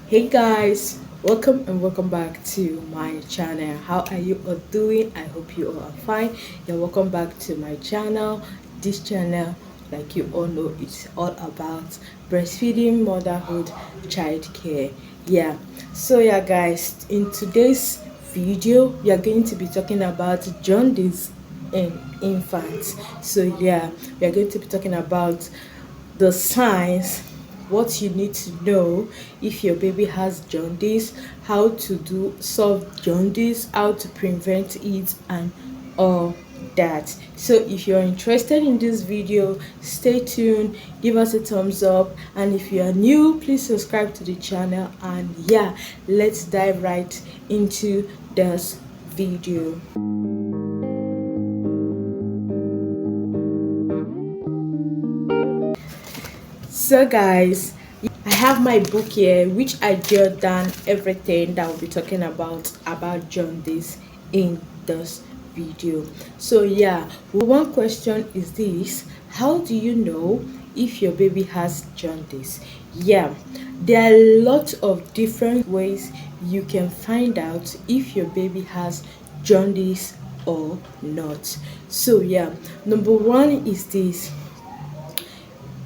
Hey guys, welcome and welcome back to my channel. How are you all doing? I hope you all are fine. You're welcome back to my channel. This channel, like you all know, it's all about breastfeeding, motherhood, childcare. Yeah. So yeah guys, in today's video, we are going to be talking about jaundice in infants. So yeah, we are going to be talking about the signs, what you need to know if your baby has jaundice, how to do solve jaundice, how to prevent it, and all that. So if you're interested in this video, stay tuned, give us a thumbs up, and if you are new, please subscribe to the channel. And yeah, let's dive right into this video. So guys, I have my book here which I jot down everything that we'll be talking about jaundice in this video. So yeah, one question is this: how do you know if your baby has jaundice? Yeah, there are lots of different ways you can find out if your baby has jaundice or not. So yeah, number one is this: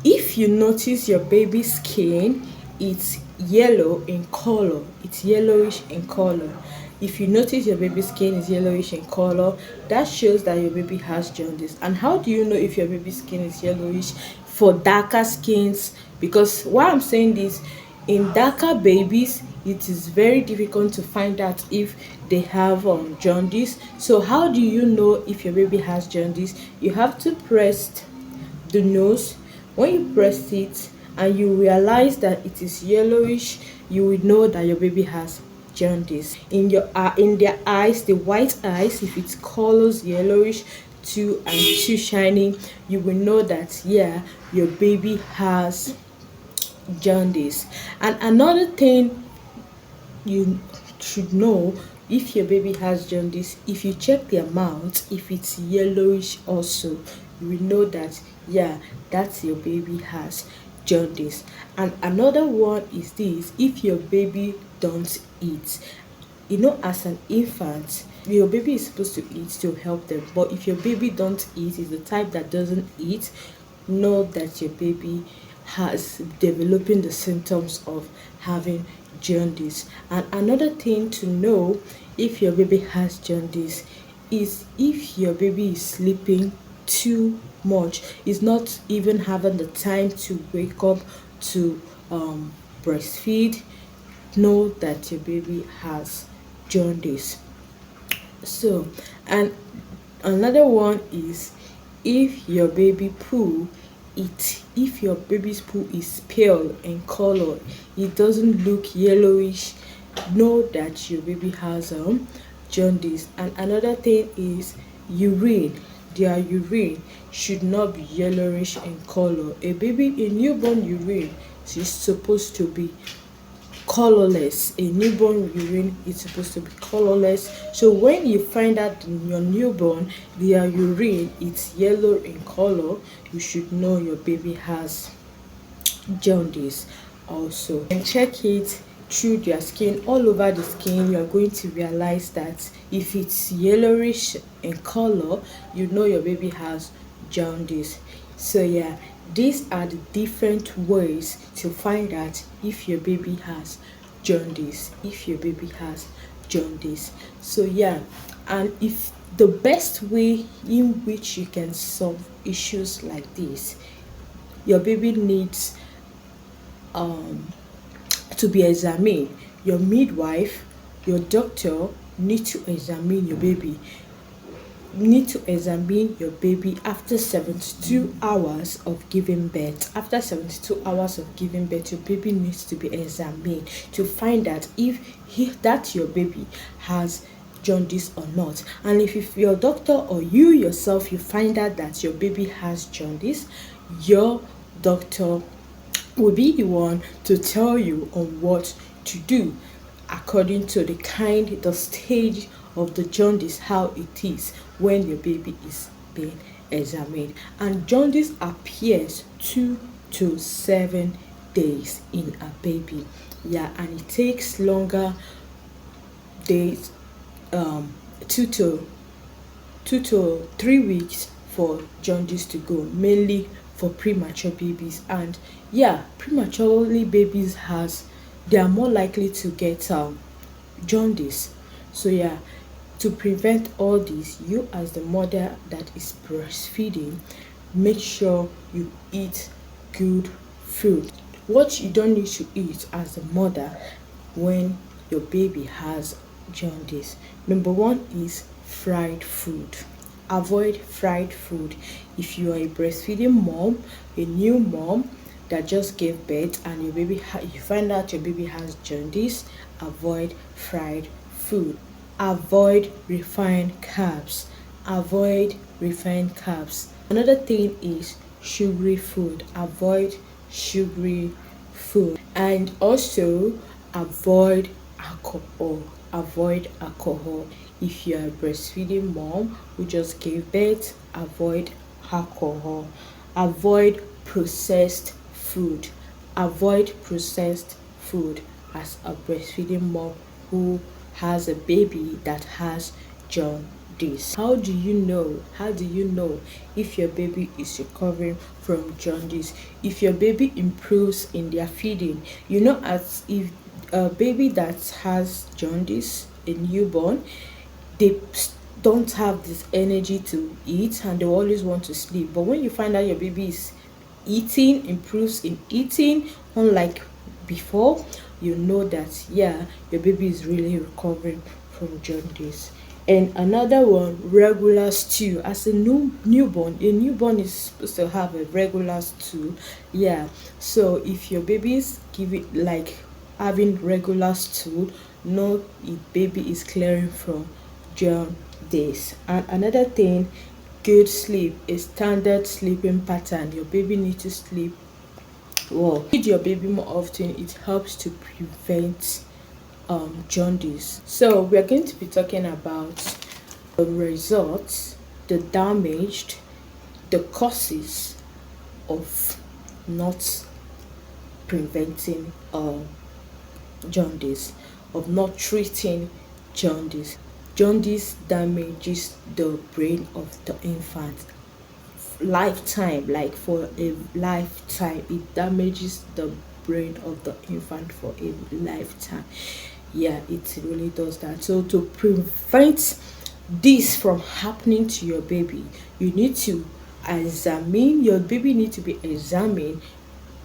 if you notice your baby's skin, it's yellow in color, it's yellowish in color. If you notice your baby's skin is yellowish in color, that shows that your baby has jaundice. And how do you know if your baby's skin is yellowish? For darker skins, because why I'm saying this, in darker babies it is very difficult to find out if they have jaundice. So how do you know if your baby has jaundice? You have to press the nose. When you press it and you realize that it is yellowish, you will know that your baby has jaundice. In their eyes, the white eyes, if it colors yellowish too and too shiny, you will know that yeah, your baby has jaundice. And another thing you should know if your baby has jaundice, if you check their mouth, if it's yellowish also, you will know that yeah, that's your baby has jaundice. And another one is this: if your baby don't eat, as an infant, your baby is supposed to eat to help them, but if your baby don't eat, is the type that doesn't eat, know that your baby has developing the symptoms of having jaundice. And another thing to know if your baby has jaundice is if your baby is sleeping too much, is not even having the time to wake up to breastfeed, know that your baby has jaundice. So, and another one is if your baby poo, if your baby's poo is pale in color, it doesn't look yellowish, know that your baby has jaundice. And another thing is urine. Their urine should not be yellowish in color. A newborn urine is supposed to be colorless. A newborn urine is supposed to be colorless. So when you find out in your newborn their urine is yellow in color, you should know your baby has jaundice also. And check it through their skin, all over the skin. You are going to realize that if it's yellowish in color, you know your baby has jaundice. So yeah, these are the different ways to find out if your baby has jaundice, if your baby has jaundice. So yeah, and if the best way in which you can solve issues like this, your baby needs to be examined. Your midwife, your doctor need to examine your baby, after 72 hours of giving birth. After 72 hours of giving birth, your baby needs to be examined to find out if that your baby has jaundice or not. And if your doctor or you yourself, you find out that your baby has jaundice, your doctor will be the one to tell you on what to do according to the stage of the jaundice, how it is when your baby is being examined. And jaundice appears 2 to 7 days in a baby. Yeah, and it takes longer days, um 2 to 3 weeks for jaundice to go, mainly for premature babies. And yeah, prematurely babies has they are more likely to get jaundice. So yeah, to prevent all this, you as the mother that is breastfeeding, make sure you eat good food. What you don't need to eat as a mother when your baby has jaundice. Number one is fried food. Avoid fried food. If you are a breastfeeding mom, a new mom that just gave birth, and you find out your baby has jaundice, avoid fried food. Avoid refined carbs. Avoid refined carbs. Another thing is sugary food. Avoid sugary food. And also avoid alcohol. Avoid alcohol. If you are a breastfeeding mom who just gave birth, avoid alcohol. Avoid processed food. Avoid processed food as a breastfeeding mom who has a baby that has jaundice. How do you know? How do you know if your baby is recovering from jaundice? If your baby improves in their feeding, as if a baby that has jaundice, a newborn, they don't have this energy to eat and they always want to sleep. But when you find out your baby is eating, improves in eating, unlike before, you know that yeah, your baby is really recovering from jaundice. And another one, regular stew. As a newborn is supposed to have a regular stew. Yeah. So if your baby is giving like having regular stool, know if baby is clearing from jaundice. And another thing, good sleep, a standard sleeping pattern. Your baby needs to sleep well. Feed your baby more often. It helps to prevent jaundice. So we are going to be talking about the results, the damaged, the causes of not preventing jaundice, of not treating jaundice. Jaundice damages the brain of the infant lifetime, like for a lifetime. It damages the brain of the infant for a lifetime. Yeah, it really does that. So to prevent this from happening to your baby, you need to examine your baby, need to be examined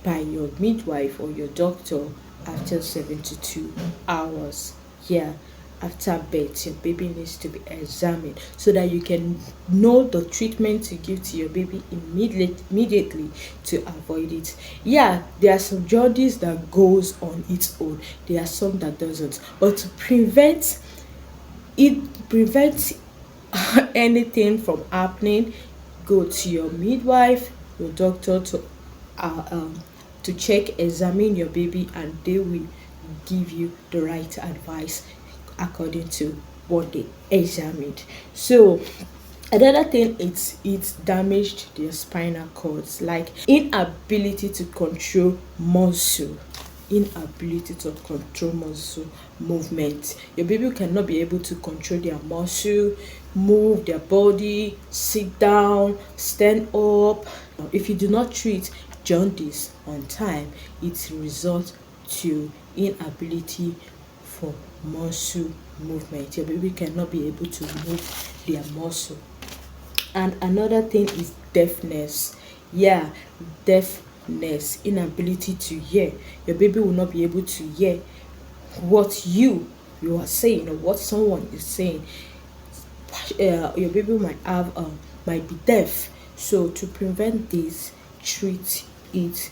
by your midwife or your doctor after 72 hours. Yeah, after birth, your baby needs to be examined so that you can know the treatment to give to your baby immediately to avoid it. Yeah, there are some jaundice that goes on its own, there are some that doesn't. But to prevent anything from happening, go to your midwife, your doctor to check, examine your baby, and they will give you the right advice according to what they examined. So another thing, it's damaged their spinal cords, like inability to control muscle. Inability to control muscle movement. Your baby cannot be able to control their muscle, move their body, sit down, stand up. If you do not treat jaundice on time, it results to inability for muscle movement. Your baby cannot be able to move their muscle. And another thing is deafness. Yeah, deafness, inability to hear. Your baby will not be able to hear what you are saying or what someone is saying. Your baby might be deaf. So to prevent this, treat it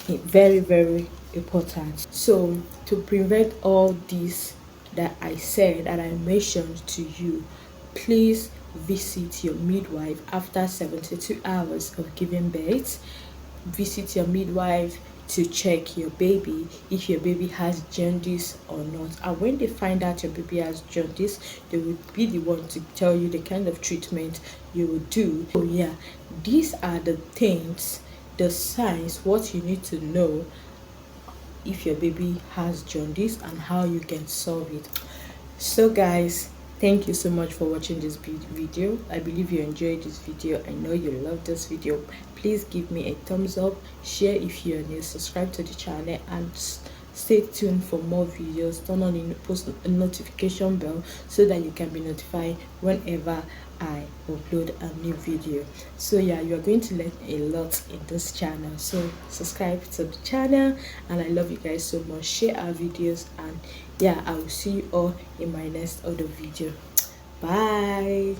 very, very important. So to prevent all this that I said, that I mentioned to you, please visit your midwife after 72 hours of giving birth. Visit your midwife to check your baby, if your baby has jaundice or not. And when they find out your baby has jaundice, they will be the one to tell you the kind of treatment you will do. So yeah, these are the things the signs, what you need to know if your baby has jaundice and how you can solve it. So guys, thank you so much for watching this video. I believe you enjoyed this video. I know you love this video. Please give me a thumbs up, share if you're new, subscribe to the channel, and stay tuned for more videos. Turn on the post notification bell so that you can be notified whenever I upload a new video. So yeah, you are going to learn a lot in this channel, so subscribe to the channel, and I love you guys so much. Share our videos, and yeah, I will see you all in my next other video. Bye.